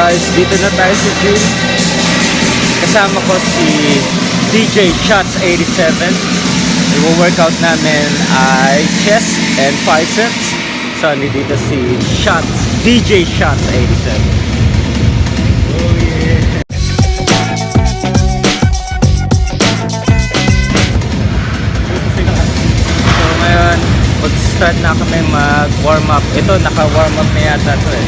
guys, dito na tayo sa gym. Kasama ko si DJ Shots 87. Yung workout namin ay chest and biceps. So dito si Shots, DJ Shots 87. Mag-start na kami mag-warm up. Ito, naka-warm up na yata to eh.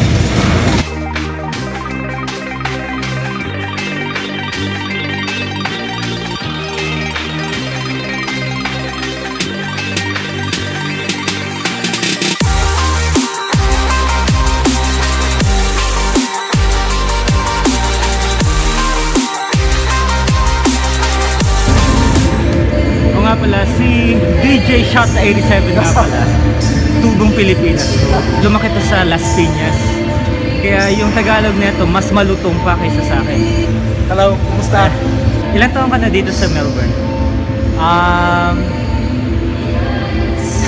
Pala si DJ Shots 87 nga pala, tubong Pilipinas to. Lumaki to sa Las Piñas, kaya yung Tagalog nito mas malutong pa kaysa sa akin. Hello, kumusta? Ilang taon ka na dito sa Melbourne?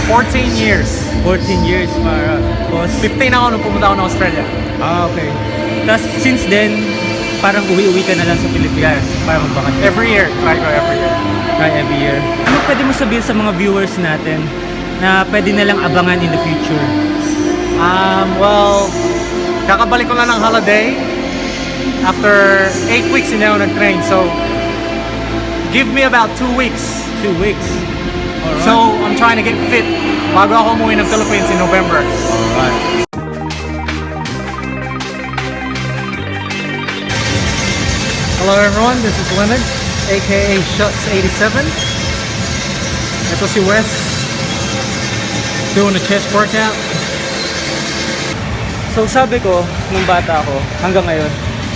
14 years. 14 years para 15 ako nung pumunta ako ng Australia. Okay. Tapos since then, parang uwi-uwi ka na lang sa Pilipinas para magbakasyon. Every year, try ko every year. Every year. Ano pwede mo sabihin sa mga viewers natin na pwede nilang abangan in the future? Well, kakabalik ko lang ng holiday. After 8 weeks hindi ako nag-train. So, give me about 2 weeks. 2 weeks. Alright. So, I'm trying to get fit bago ako umuwi ng Philippines in November. Alright. Hello everyone, this is Leonard, aka Shots 87. Ito si Wes, doing a chest workout. So sabi ko, nung bata ako, hanggang ngayon,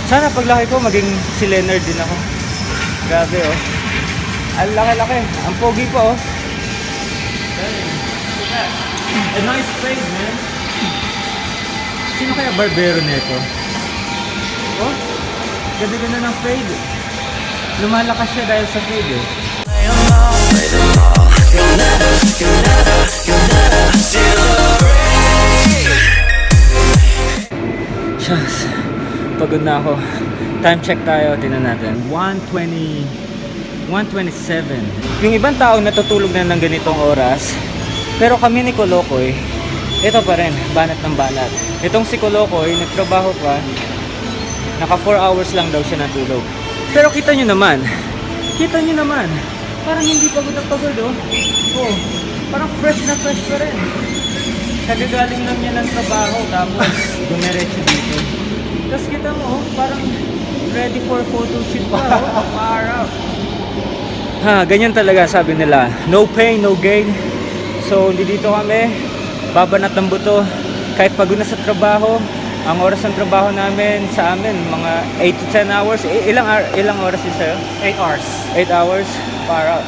sana paglaki ko maging si Leonard din ako. Grabe oh. Ang laki-laki, ang pogi pa oh. A nice fade, man. Sino kaya barbero nito? Oh, ganda-ganda ng fade. Lumalakas siya dahil sa fade eh. Shucks, pagod na ako. Time check tayo, tingnan natin. 1:27. Yung ibang tao natutulog na ng ganitong oras, pero kami ni Kolokoy, ito pa rin, banat ng banat. Itong si Kolokoy, nagtrabaho pa, naka 4 hours lang daw siya natulog. Pero kita nyo naman, parang hindi pagod na pagod oh. Oh, parang fresh na fresh pa rin. Kagagaling lang niya ng trabaho, tapos dumiretso dito. Tapos kita mo oh, parang ready for photo shoot pa oh, para. Ha, ganyan talaga sabi nila, no pain, no gain. So dito kami, babanat ng buto, kahit pagod na sa trabaho. Ang oras ng trabaho namin sa amin, mga 8 to 10 hours. Ilang oras din sa'yo? 8 hours. 8 hours, far out.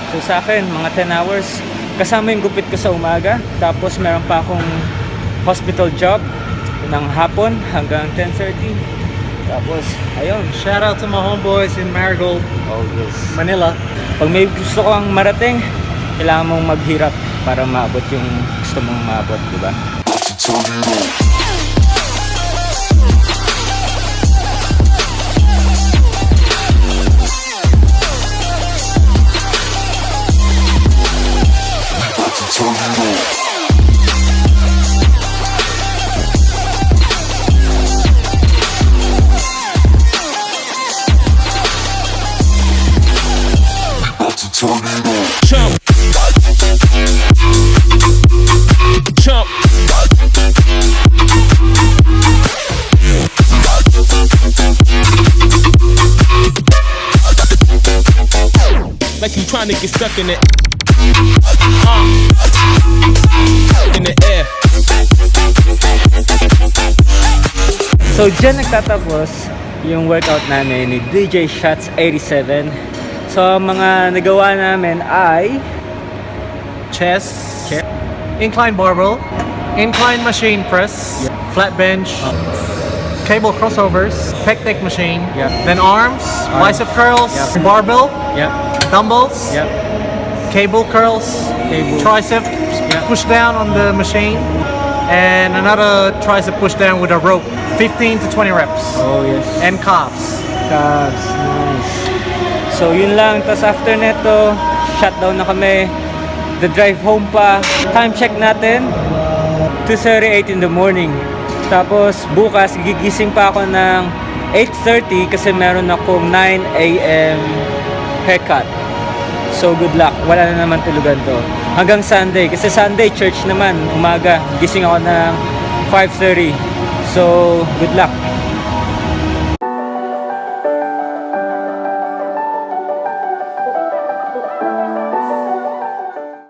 So sa akin, mga 10 hours. Kasama yung gupit ko sa umaga. Tapos meron pa akong hospital job ng hapon hanggang 10:30. Tapos, ayun. Shout out to my homeboys in Marigold, Manila. Pag may gusto kang marating, kailangan mong maghirap para maabot yung gusto mong maabot, di ba? Chump. Like you trying to get stuck in it. In the air. So dyan nagtatapos yung workout namin ni DJ Shots 87. So mga nagawa namin ay Chest, incline barbell, incline machine press, flat bench, cable crossovers, pec deck machine, then arms, bicep curls, barbell, dumbbells, cable curls, tricep push down on the machine, and another tricep push down with a rope. 15 to 20 reps. Oh, yes. And calves. Calves, nice. So yun lang, tapos after neto, shutdown na kami. The drive home pa. Time check natin, 2:38 in the morning. Tapos bukas, gigising pa ako ng 8:30 kasi meron akong 9 a.m. haircut. So good luck, wala na naman tulugan to. Hanggang Sunday, kasi Sunday church naman, umaga. Gising ako ng 5:30. So good luck.